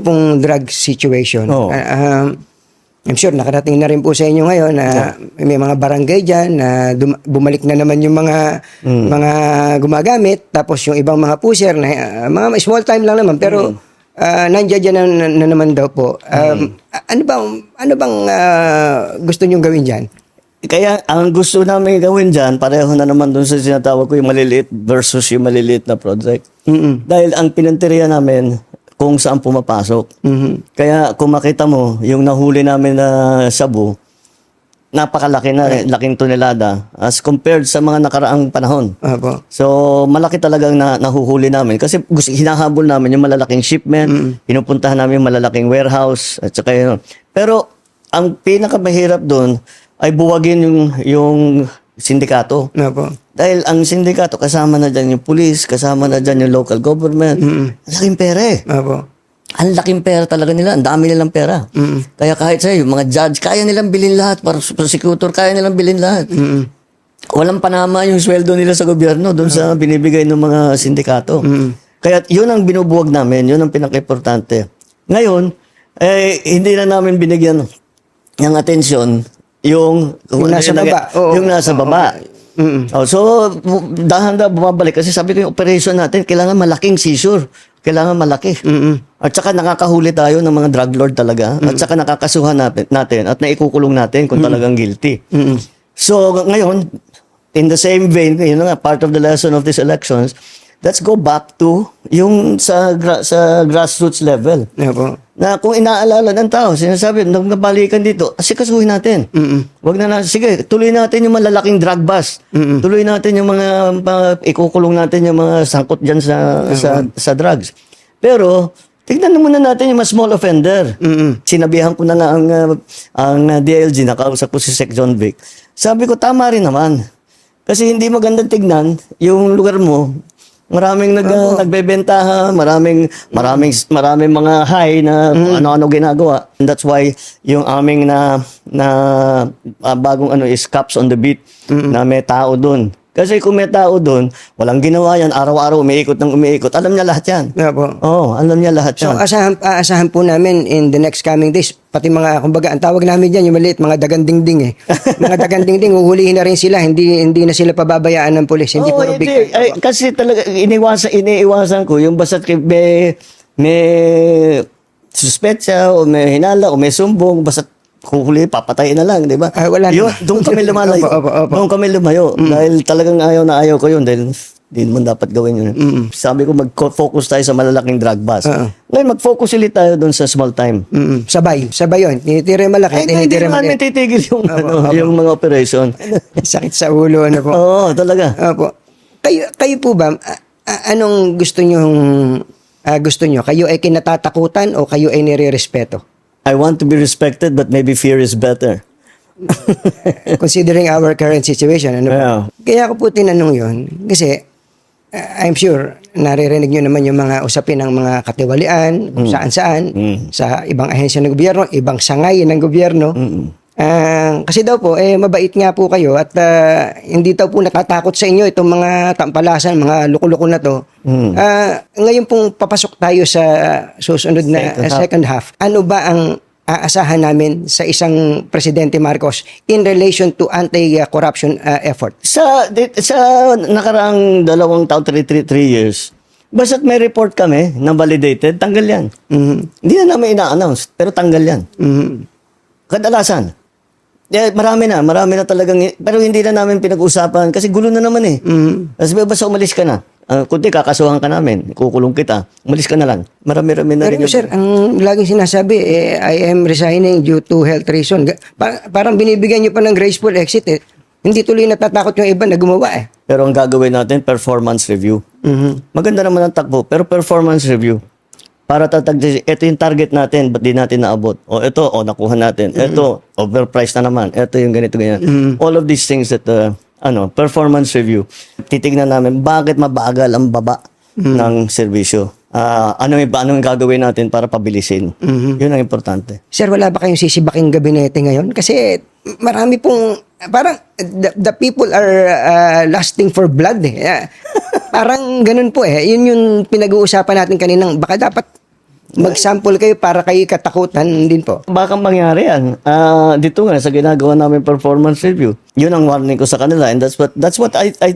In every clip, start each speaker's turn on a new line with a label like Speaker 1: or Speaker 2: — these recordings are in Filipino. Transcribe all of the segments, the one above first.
Speaker 1: Pong drug situation.
Speaker 2: Oo.
Speaker 1: I'm sure nakarating na rin po sa inyo ngayon na may mga barangay dyan na bumalik na naman yung mga gumagamit, tapos yung ibang mga pusher na mga small time lang naman pero nandiyan dyan na naman daw po. Ano bang gusto nyong gawin dyan?
Speaker 2: Kaya ang gusto namin gawin dyan, pareho na naman dun sa sinatawag ko yung maliliit versus yung maliliit na project. Dahil ang pinanteriya namin kung saan pumapasok. Kaya kung makita mo, yung nahuli namin na sabu, napakalaki na, laking tonelada as compared sa mga nakaraang panahon.
Speaker 1: Opo.
Speaker 2: So, malaki talagang nahuhuli namin. Kasi hinahabol namin yung malalaking shipment, pinupuntahan namin yung malalaking warehouse, at saka yun. Pero, ang pinakamahirap doon ay buwagin yung sindikato.
Speaker 1: Opo.
Speaker 2: Dahil ang sindikato, kasama na dyan yung police, kasama na dyan yung local government. Ang laking pera eh.
Speaker 1: Opo.
Speaker 2: Ang laking pera talaga nila. Ang dami nilang pera. Kaya kahit sa'yo, yung mga judge, kaya nilang bilhin lahat. Para prosecutor, kaya nilang bilhin lahat. Walang panama yung sweldo nila sa gobyerno doon sa binibigay ng mga sindikato. Kaya yun ang binubuwag namin. Yun ang pinaka-importante. Ngayon, hindi na namin binigyan ng atensyon yung
Speaker 1: nasa baba.
Speaker 2: Yung nasa baba. So, dahan-dahan bumabalik. Kasi sabi ko yung operation natin, kailangan malaking seizure. Kailangan malaki. At saka nakakahuli tayo ng mga drug lord talaga. At saka nakakasuhan natin at naikukulong natin kung talagang guilty. So, ngayon, in the same vein, yun nga, part of the lesson of these elections, let's go back to yung sa grassroots level.
Speaker 1: Opo.
Speaker 2: Na kung inaalala ng tao, sinasabi, nung nabalikan dito, asikasuhin natin. Wag na sige, tuloy natin yung malalaking drug bust. Tuloy natin yung mga ikukulong natin yung mga sangkot dyan sa drugs. Pero, tignan muna natin yung mga small offender. Sinabihan ko na nga ang DLG, nakausap ko si Sec. John Vic. Sabi ko, tama rin naman. Kasi hindi magandang tignan yung lugar mo. Maraming nagbebentahan, maraming mga high na ano-ano ginagawa. And that's why yung aming bagong is cops on the beat na may tao doon. Kasi kung may tao doon, walang ginawa yan, araw-araw umiikot ng umiikot. Alam niya lahat yan.
Speaker 1: Opo.
Speaker 2: Oo, alam niya lahat
Speaker 1: So,
Speaker 2: yan.
Speaker 1: asahan po namin in the next coming days, pati mga, kumbaga, ang tawag namin dyan, yung maliit, mga dagandingding eh. Mga dagandingding, uhulihin na rin sila, hindi na sila pababayaan ng pulis. Hindi puro big time.
Speaker 2: Ay, kasi talaga, iniiwasan ko, yung basta may suspetsa, o may hinala, o may sumbong, basta huli, papatayin na lang, di ba?
Speaker 1: Wala
Speaker 2: yun,
Speaker 1: naman.
Speaker 2: doon kami lumalayo.
Speaker 1: Opo.
Speaker 2: Doon kami lumayo. Dahil talagang ayaw ko yun. Dahil hindi naman dapat gawin yun. Sabi ko, mag-focus tayo sa malalaking drug bust. Ngayon, mag-focus ulit tayo doon sa small time.
Speaker 1: Sabay yun. Tinitira yung malaki,
Speaker 2: Hindi
Speaker 1: tinitira yung
Speaker 2: naman
Speaker 1: maliit.
Speaker 2: titigil yung mga operation.
Speaker 1: Sakit sa ulo, ano po.
Speaker 2: Oo, talaga.
Speaker 1: Opo. Kayo po ba, anong gusto nyo? Kayo ay kinatatakutan o kayo ay nire-respeto?
Speaker 2: I want to be respected, but maybe fear is better.
Speaker 1: Considering our current situation, ano
Speaker 2: Yeah.
Speaker 1: Kaya ako po tinanong yun, kasi I'm sure naririnig nyo naman yung mga usapin ng mga katiwalian, kung saan-saan, sa ibang ahensya ng gobyerno, ibang sangay ng gobyerno. Kasi daw po, mabait nga po kayo at hindi daw po natatakot sa inyo itong mga tampalasan, mga luko-luko na to. Ngayon pong papasok tayo sa susunod na second half. Ano ba ang aasahan namin sa isang Presidente Marcos in relation to anti-corruption effort?
Speaker 2: Sa nakaraang 2 taon, 3 years, basta't may report kami na validated, tanggal yan. Hindi na namin ina-announce, pero tanggal yan. Kadalasan. Marami na talagang, pero hindi na namin pinag-usapan kasi gulo na naman eh. Kasi basta umalis ka na. Kundi kakasuhan ka namin, kukulong kita, umalis ka na lang. Marami-rami na rin.
Speaker 1: Pero sir, ang laging sinasabi, I am resigning due to health reason. Parang binibigyan nyo pa ng graceful exit eh. Hindi tuloy natatakot yung iba na gumawa eh.
Speaker 2: Pero ang gagawin natin, performance review. Maganda naman ang takbo, pero performance review. Para ito yung target natin, ba't di natin naabot? O ito, nakuha natin. Ito, overpriced na naman. Ito yung ganito, ganyan. All of these things that, performance review. Titignan namin, bakit mabagal ang baba ng serbisyo? Ano yung gagawin natin para pabilisin? Yun ang importante.
Speaker 1: Sir, wala ba kayong sisibaking gabinete ngayon? Kasi marami pong, parang the people are lusting for blood eh. Parang ganun po eh. Yun yung pinag-uusapan natin kaninang, baka dapat mag-sample kayo para kayo katakutan din po.
Speaker 2: Baka mangyari yan. Dito nga, sa ginagawa namin performance review, yun ang warning ko sa kanila. And that's what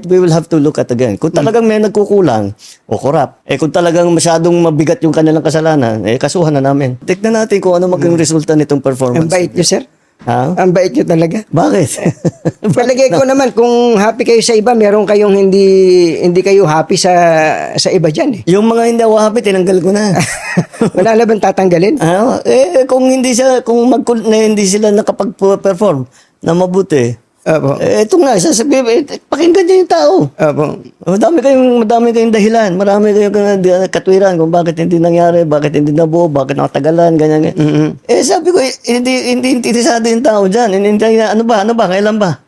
Speaker 2: we will have to look at again. Kung talagang may nagkukulang o corrupt, kung talagang masyadong mabigat yung kanilang kasalanan, kasuhan na namin. Tignan natin kung ano maging resulta nitong performance.
Speaker 1: Ang bait nyo, sir.
Speaker 2: Ha?
Speaker 1: Ang bait nyo talaga.
Speaker 2: Bakit?
Speaker 1: Palagay ko naman, kung happy kayo sa iba, meron kayong hindi kayo happy sa iba dyan eh.
Speaker 2: Yung mga hindi ako happy, tinanggal ko na.
Speaker 1: Wala na bang tatanggalin?
Speaker 2: Kung hindi sila nakapag-perform na mabuti,
Speaker 1: Opo.
Speaker 2: ito nga, sasabihin, pakinggan niyo yung tao.
Speaker 1: Opo.
Speaker 2: Madami kayong dahilan, marami kayong katwiran kung bakit hindi nangyari, bakit hindi nabuo, bakit nakatagalan, ganyan. Sabi ko, hindi interesado yung tao dyan. Hindi, ano ba, kailan ba?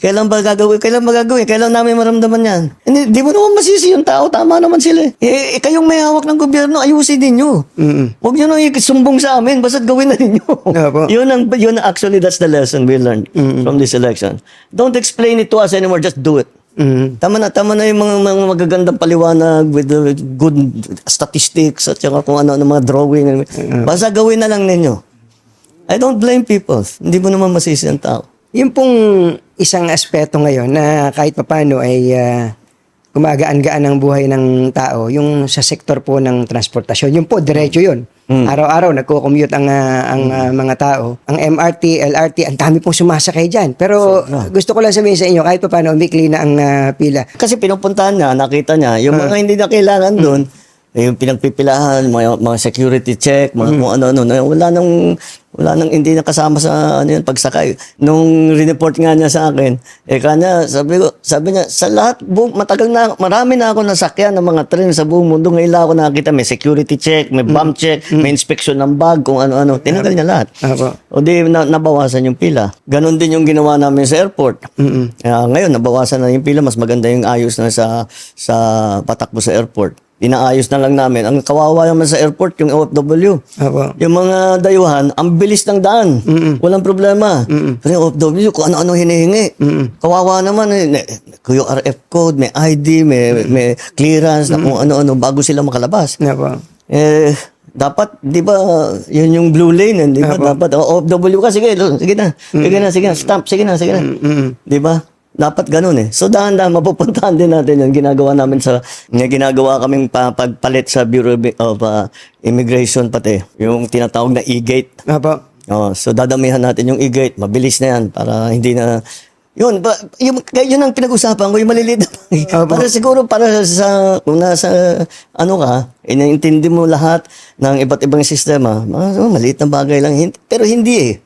Speaker 2: Kailan ba gagawin? Kailan namin maramdaman yan? Hindi mo naman masisi yung tao, tama naman sila. Kayong may hawak ng gobyerno, ayusin ninyo. Huwag nyo nang isumbong sa amin, basta't gawin na ninyo.
Speaker 1: Opo.
Speaker 2: Yun actually, that's the lesson we learned from this election. Don't explain it to us anymore, just do it. Tama na yung mga magagandang paliwanag with the good statistics at saka kung ano mga drawing. Basta gawin na lang ninyo. I don't blame people. Hindi mo naman masisi ang tao.
Speaker 1: Yung pong isang aspeto ngayon na kahit papano ay gumagaan-gaan ang buhay ng tao, yung sa sektor po ng transportasyon, yung po, diretso yun. Araw-araw, nagko-commute ang mga tao. Ang MRT, LRT, ang dami pong sumasakay dyan. Pero gusto ko lang sabihin sa inyo, kahit papano, umikli na ang pila.
Speaker 2: Kasi pinupuntahan niya, nakita niya, yung mga hindi na kailangan doon, yung pinagpipilahan, mga security check, mga kung ano-ano, wala nang hindi nakasama sa pagsakay. Nung report nga niya sa akin, sabi niya, sa lahat, marami na ako nasakyan ng mga tren sa buong mundo. Ngayon lang ako nakakita, may security check, may bomb check, may inspection ng bag, kung ano-ano. Tinanggal niya lahat. O di, nabawasan yung pila. Ganon din yung ginawa namin sa airport. Ngayon, nabawasan na yung pila, mas maganda yung ayos na sa patakbo sa airport. Inaayos na lang namin. Ang kawawa naman sa airport, yung OFW. Yung mga dayuhan, ang bilis ng daan. Walang problema. Pero yung OFW, kung ano-ano hinihingi. Kawawa naman. Yung RF code, may ID, may clearance, na kung ano-ano, bago sila makalabas. Dapat, di ba, yun yung blue lane, di ba? Dapat, OFW ka, sige na. Stamp, sige na. Di ba? Dapat ganun eh. So dahan-dahan mapupuntahan din natin yung ginagawa namin ginagawa kaming pagpalit sa Bureau of Immigration pati. Yung tinatawag na e-gate. So dadamihan natin yung e-gate. Mabilis na yan para hindi na... Yun ang pinag-usapan ko, yung maliliit na para siguro, kung nasa, inaintindi mo lahat ng iba't ibang sistema, maliit na bagay lang, pero hindi eh.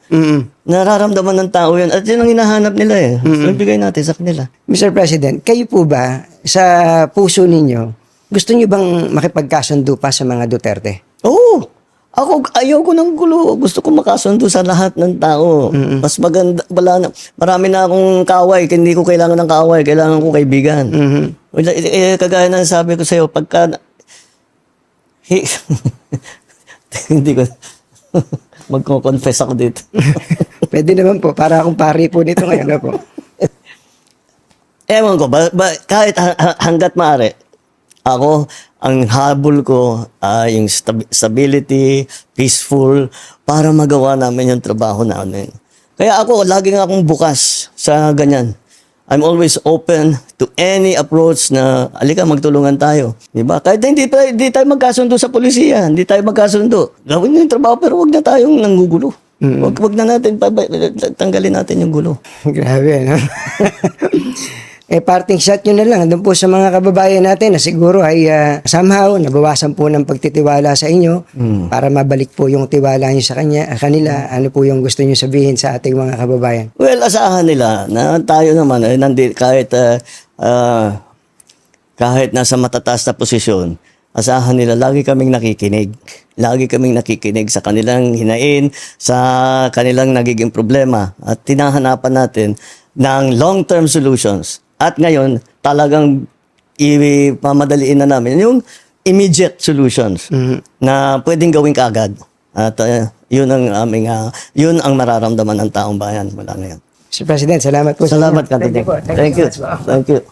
Speaker 2: Nararamdaman ng tao yun, at yun ang hinahanap nila eh. So, ibigay natin sa kanila.
Speaker 1: Mr. President, kayo po ba, sa puso ninyo, gusto niyo bang makipagkasundo pa sa mga Duterte?
Speaker 2: Oo. Ako, ayaw ko ng gulo. Gusto ko makasundo sa lahat ng tao. Mas maganda, marami na akong kaaway. Hindi ko kailangan ng kaaway. Kailangan ko kaibigan. Kagaya na sabi ko sa'yo, pagka... hindi ko... Magko-confess ako dito.
Speaker 1: Pwede naman po, para akong pari po nito ngayon po.
Speaker 2: Ewan ko, kahit hanggat maaari, ako, ang habol ko ay yung stability, peaceful, para magawa namin yung trabaho namin. Kaya ako, laging akong bukas sa ganyan. I'm always open to any approach na, alika, magtulungan tayo. Diba? Kahit hindi tayo magkasundo sa polisiya, hindi tayo magkasundo. Gawin nyo yung trabaho, pero wag na tayong nanggugulo. Wag na natin, tanggalin natin yung gulo.
Speaker 1: Grabe, no? Parting shot nyo na lang doon po sa mga kababayan natin na siguro ay somehow nabawasan po ng pagtitiwala sa inyo para mabalik po yung tiwala nyo sa kanila. Ano po yung gusto nyo sabihin sa ating mga kababayan?
Speaker 2: Well, asahan nila na tayo naman, kahit nasa matataas na posisyon, asahan nila, lagi kaming nakikinig. Lagi kaming nakikinig sa kanilang hinain, sa kanilang nagiging problema. At tinahanapan natin ng long-term solutions. At ngayon, talagang ipamadaliin na namin yung immediate solutions na pwedeng gawin kaagad. At yun ang mararamdaman ng taong bayan mula ngayon.
Speaker 1: Mr. President, salamat po.
Speaker 2: Salamat ka.
Speaker 1: Thank you po.
Speaker 2: Thank you.